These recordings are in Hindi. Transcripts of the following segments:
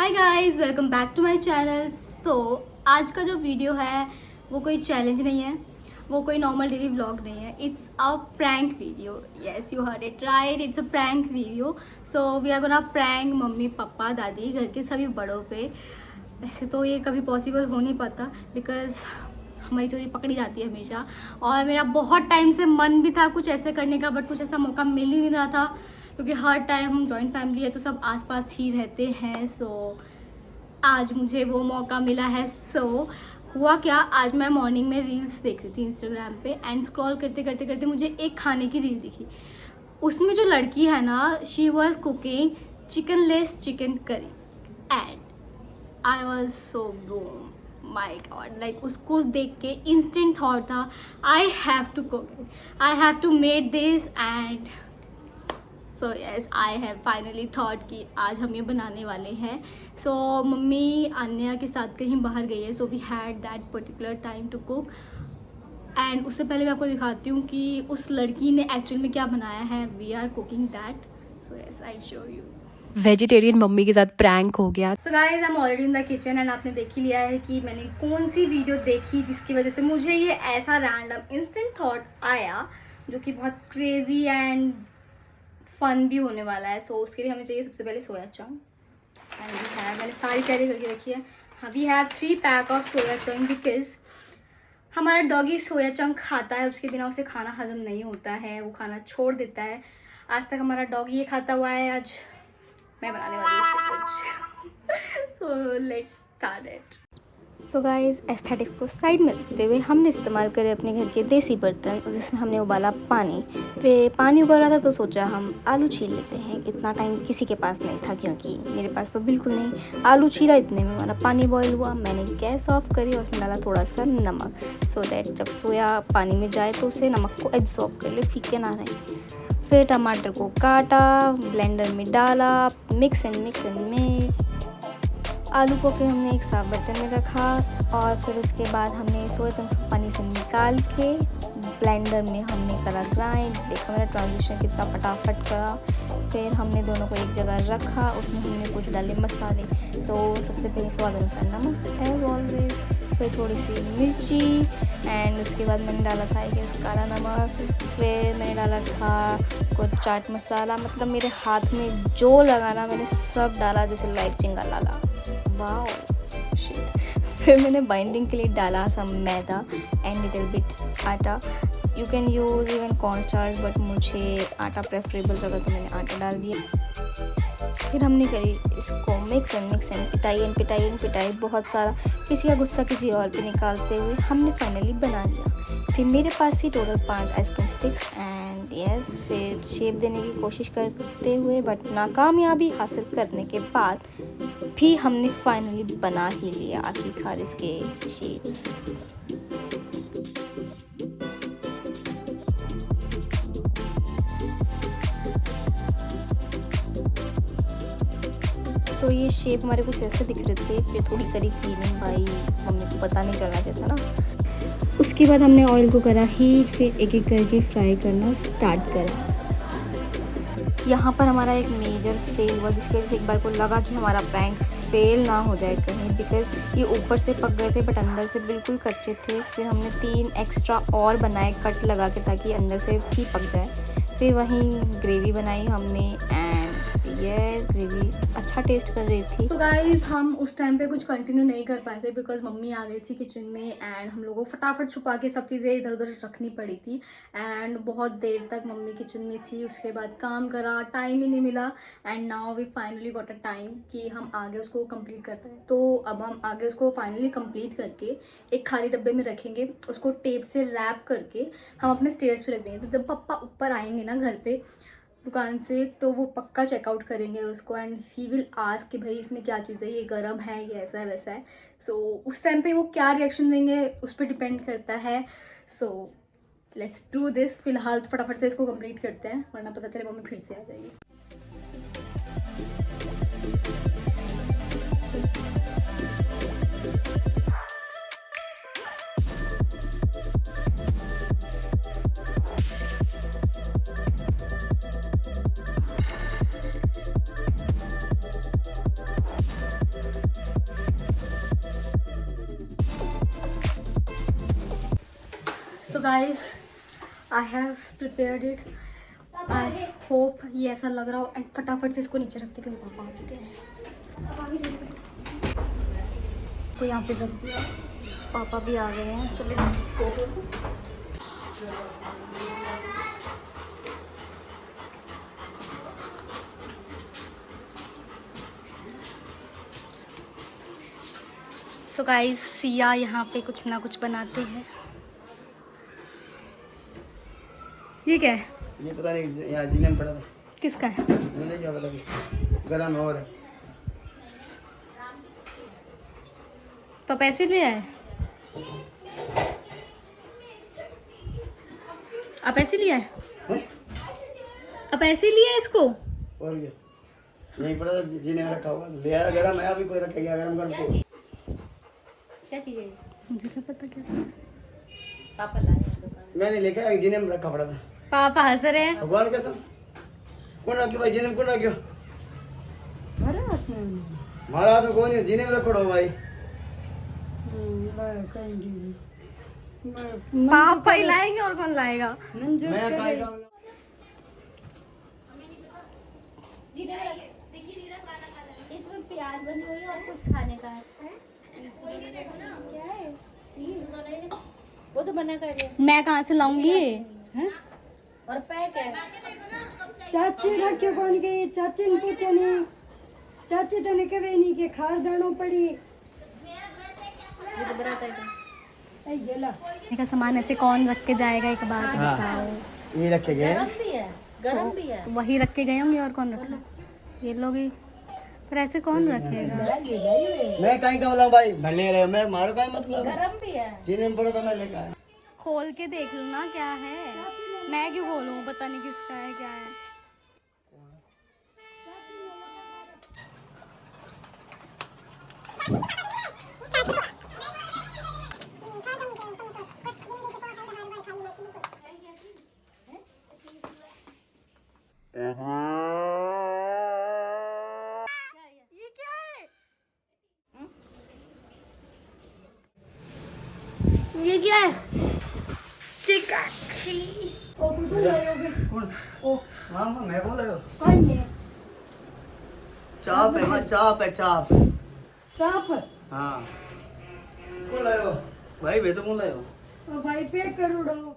Hi guys, welcome back to my channel. So आज का जो वीडियो है वो कोई चैलेंज नहीं है, वो कोई नॉर्मल डेली व्लॉग नहीं है। It's a prank video. Yes, you heard it right, it's a prank video. So we are gonna prank mummy papa दादी, घर के सभी बड़ों पे। वैसे तो ये कभी पॉसिबल हो नहीं पाता बिकॉज हमारी चोरी पकड़ी जाती है हमेशा, और मेरा बहुत टाइम से मन भी था कुछ ऐसे करने का, बट कुछ ऐसा मौका मिल ही नहीं रहा था क्योंकि हर टाइम हम जॉइंट फैमिली है तो सब आसपास ही रहते हैं। सो आज मुझे वो मौका मिला है। सो हुआ क्या, आज मैं मॉर्निंग में रील्स देख रही थी इंस्टाग्राम पे, एंड स्क्रॉल करते करते करते मुझे एक खाने की रील दिखी। उसमें जो लड़की है ना, she was cooking chicken less chicken curry, and I was so boom, my god. Like उसको देख के इंस्टेंट थॉट था, I have to cook it, I have to made this. And so yes, I have finally thought कि आज हम ये बनाने वाले हैं। सो मम्मी अन्या के साथ कहीं बाहर गई है, so we had that particular time to cook. And उससे पहले मैं आपको दिखाती हूँ कि उस लड़की ने एक्चुअल में क्या बनाया है। We are cooking that, so yes I show you. Vegetarian mummy के साथ प्रैंक हो गया। So guys, I am already in the kitchen, and आपने देख ही लिया है कि मैंने कौन सी वीडियो देखी जिसकी वजह से मुझे ये ऐसा रैंडम इंस्टेंट थॉट आया जो कि बहुत क्रेजी एंड फन भी होने वाला है। सो उसके लिए हमें चाहिए सबसे पहले soya chunk, and we have, मैंने सारी तैयारी करके रखी है। हाँ, we have 3 pack of soya chunk because हमारा डॉगी सोया चंक खाता है, उसके बिना उसे खाना हजम नहीं होता है, वो खाना छोड़ देता है। आज तक हमारा डॉगी ये खाता हुआ है, आज मैं बनाने वाली हूँ इससे कुछ। So let's start it. So guys, aesthetics को साइड में रखते हुए हमने इस्तेमाल करे अपने घर के देसी बर्तन, जिसमें हमने उबाला पानी। फिर पानी उबल रहा था तो सोचा हम आलू छील लेते हैं। इतना टाइम किसी के पास नहीं था क्योंकि मेरे पास तो बिल्कुल नहीं। आलू छीला, इतने में हमारा पानी बॉईल हुआ। मैंने गैस ऑफ करी और उसमें डाला थोड़ा सा नमक, सो दैट जब सोया पानी में जाए तो उसे नमक को एब्जॉर्ब कर ले, फीके ना रहे। फिर टमाटर को काटा, ब्लेंडर में डाला, मिक्स में आलू को फिर हमने एक साफ बर्तन में रखा, और फिर उसके बाद हमने सोया चंक्स को पानी से निकाल के ब्लेंडर में हमने करा ग्राइंड। देखा मेरा ट्रांजिशन कितना फटाफट करा। फिर हमने दोनों को एक जगह रखा, उसमें हमने कुछ डाले मसाले। तो सबसे पहले स्वाद अनुसार नमक एज ऑलवेज, फिर थोड़ी सी मिर्ची, एंड उसके बाद मैंने डाला था एक काला नमक। फिर मैंने डाला था कुछ चाट मसाला, मतलब मेरे हाथ में जो लगाना मैंने सब डाला, जैसे लाइव चिंगा लाला, वाओ शिट। फिर मैंने बाइंडिंग के लिए डाला सम मैदा एंड लिटिल बिट आटा। You can use even corn starch, but मुझे आटा प्रेफरेबल लगा तो मैंने आटा डाल दिया। फिर हमने करी इसको मिक्स एंड पिटाई बहुत सारा, किसी का गुस्सा किसी और पे निकालते हुए हमने फाइनली बना लिया। फिर मेरे पास ही total 5 ice cream sticks, and yes, फिर शेप देने की कोशिश करते हुए बट नाकामयाबी हासिल करने के बाद भी हमने फाइनली बना ही लिया आखिरकार इसके शेप्स। तो ये शेप हमारे कुछ ऐसे दिख रहे थे। फिर थोड़ी करी क्लीनिंग, भाई मम्मी को पता नहीं चलना चाहिए ना। उसके बाद हमने ऑयल को करा हीट, फिर एक एक करके फ्राई करना स्टार्ट करा। यहाँ पर हमारा एक मेजर फेल हुआ, जिसकी वजह से एक बार को लगा कि हमारा प्रैंक फेल ना हो जाए कहीं, बिकॉज ये ऊपर से पक गए थे बट अंदर से बिल्कुल कच्चे थे। फिर हमने 3 एक्स्ट्रा और बनाए कट लगा के, ताकि अंदर से भी पक जाए। फिर वहीं ग्रेवी बनाई हमने, एंड यस, ग्रेवी अच्छा टेस्ट कर रही थी। तो गाइस, हम उस टाइम पे कुछ कंटिन्यू नहीं कर पाए थे बिकॉज मम्मी आ गई थी किचन में, एंड हम लोगों को फटाफट छुपा के सब चीज़ें इधर उधर रखनी पड़ी थी। एंड बहुत देर तक मम्मी किचन में थी, उसके बाद काम करा, टाइम ही नहीं मिला। And now we finally got a time कि हम आगे उसको कंप्लीट कर पाए। तो अब हम आगे उसको फाइनली कंप्लीट करके एक खाली डब्बे में रखेंगे, उसको टेप से रैप करके हम अपने स्टेयर्स पे रख देंगे। तो जब पापा ऊपर आएंगे ना घर पे दुकान से, तो वो पक्का चेकआउट करेंगे उसको, एंड ही विल आस्क कि भाई इसमें क्या चीज़ है, ये गर्म है, ये ऐसा है वैसा है। सो उस टाइम पे वो क्या रिएक्शन देंगे उस पर डिपेंड करता है। So let's do this. फिलहाल फटाफट से इसको कंप्लीट करते हैं, वरना पता चले मम्मी फिर से आ जाएगी। So guys I have prepared it. I hope ये ऐसा लग रहा हो. एंड फटाफट से इसको नीचे रखते क्योंकि पापा आ चुके हैं. को यहाँ पे रख दिया. पापा भी आ गए हैं. So let's go. So guys Siya यहाँ पे कुछ ना कुछ बनाते हैं. ये क्या है? ये पता नहीं यहाँ जीने में पड़ा था. किसका है? मुझे क्या पता किसका. गरम हो रहा है. तो पैसे ले आए. आप ऐसे लिया है? हैं? आप ऐसे लिया है इसको? और क्या यहीं पड़ा था जीने में रखा हुआ. ले आया गरम है. अभी कोई रख गया गरम कर को. क्या चीज़ है? मुझे क्या पता क्या चीज़ है. पापा लाए दुकान. मैंने लेके आया जीने में रखा पड़ा था. पापा हंस रहे हैं. भगवान कसम. कौन आ गया भाई जीने में. कौन आ गया. हमारा हाथ में कोई नहीं. जीने में रखो भाई. पापा ही लाएंगे और कौन लाएगा? मैं खाएगा. इसमें प्याज बनी हुई है और कुछ खाने का है. क्या है? वो तो बना कर दिया. मैं कहाँ से लाऊंगी ये? और पैक है. चाची रखे कौन गई. चाची ने पूछा नहीं. चाची तो निकले नहीं के खार दानो पड़ी. ये तो बड़ा है. ऐ गेला का सामान ऐसे कौन रख के जाएगा एक बात हाँ. बताओ. ये रखे गए. गरम भी है. गरम भी है. तो वही रख के गए होंगे और कौन रखे. ये लोग ही. पर ऐसे कौन रखेगा? मैं कहीं का मतलब भाई भले रहे. मैं मारो का मतलब. गरम भी है. जीने में पड़ा था. मैं लेके आया. खोल के देख लो ना क्या है. मैं क्यों खोलूं. पता नहीं किसका है क्या है. ये क्या है? ये क्या है? चिकन. कौन. ओ मां मैं बोल रहा हूँ. कौन है. चाप है. हाँ चाप है. चाप. चाप. हाँ कौन लाए हो भाई. वे तो कौन लाए हो. ओ भाई पैक करो डो.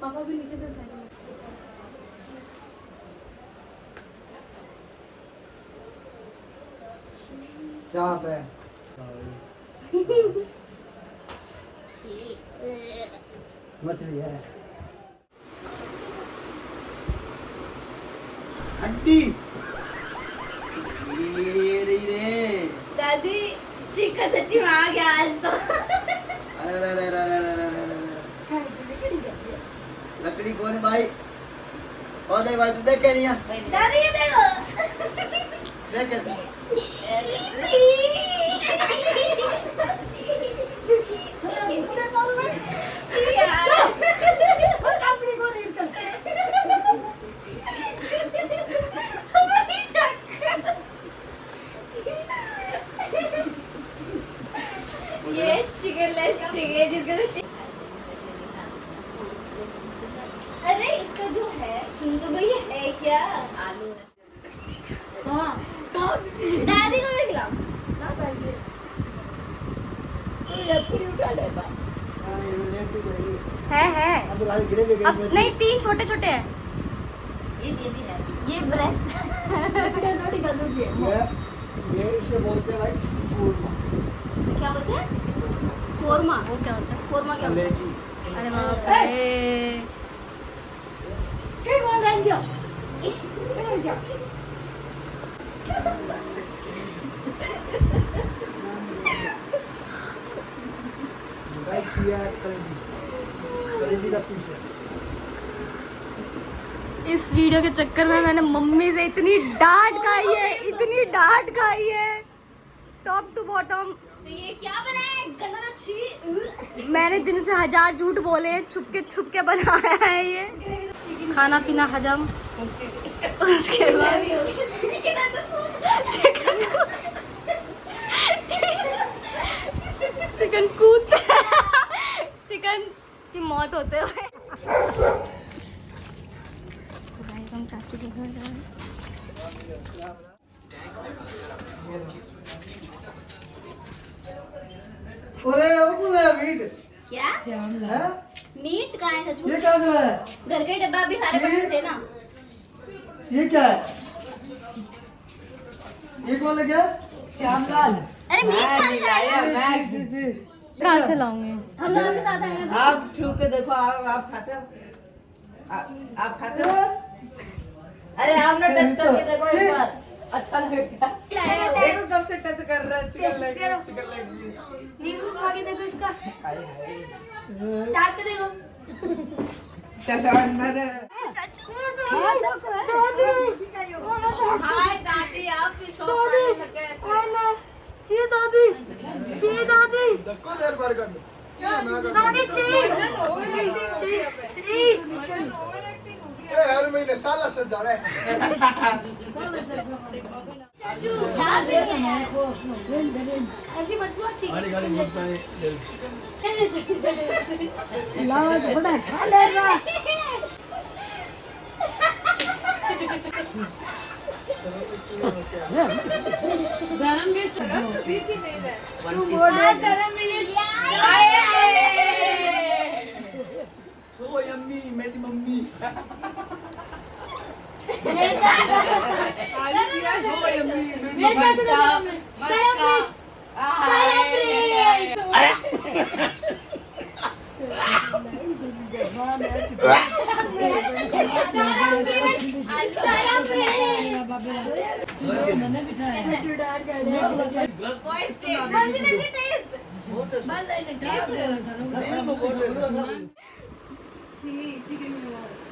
पापा भी नीचे से चाप है. मछली है. हड्डी. ये रही रे. दादी चिकन सच्ची में आ गया आज तो. लकड़ी कौन है भाई. और देख भाई. तू देख क्या नहीं है. दादी ये देखो. देख ये चिकन लेस चिकन जिसका. अरे इसका जो है सुन तो भैया है क्या. आलू है. हां दादी को भी खिलाओ. ना भाई ये पूरी उठा ले बा. है अब तो गिरे भी अब नहीं. 3 छोटे छोटे हैं. ये भी है. ये ब्रेस्ट. लकड़ी थोड़ी गंदी है. ये इसे बोलते हैं भाई कूरमा. क्या बोलते हैं? कोरमा. वो क्या होता है? कोरमा क्या होता है? कलेजी. अरे बाप रे. के कौन रह गया. के जा. गाइस किया कलेजी. कलेजी का पीस है. इस वीडियो के चक्कर में मैंने मम्मी से इतनी डांट खाई है. इतनी डांट खाई है टॉप टू बॉटम. तो ये क्या बनाया? गंदा छी. मैंने दिन से 1000 झूठ बोले. छुप के बनाया है ये. खाना पीना हजम. उसके बाद चिकन कूद चिकन की मौत होते हुए। तो भाई हम चाचू के घर जा रहे हैं। अरे वो बोला मीट क्या है? मीट कहाँ है सचू? ये कहाँ से है? घर का ही डब्बा भी सारे पड़े थे ना। ये क्या है? ये कौन है क्या? अरे मीट कहाँ से आया? जी जी जी। कहाँ से लाऊंगे? हम लोग के साथ आए आप छू के देखो, आप खाते हो? आप खाते हो? अरे आपने टच करके देखो एक बार, अच्छा लगेगा। देखो कब से टच कर रहा है चिकन लेग पीस। नींबू खा के देखो इसका, हाय हाय। चाट के देखो। चलो अंदर। हाय दादी, आप भी शौक करने लग गए ऐसे। धक्को देर बार कर दो। हर महीने साला से जावे। चाट भी नहीं है। ऐसी बदबू आती है। गाड़ी मत पाए। लाओ बड़ा खा ले रहा। गरम भी ओ यम्मी मेरी mummy.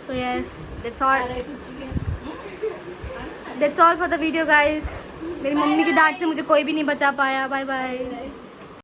So yes, that's all for the video guys. मेरी मम्मी की डांट से मुझे कोई भी नहीं बचा पाया। Bye bye.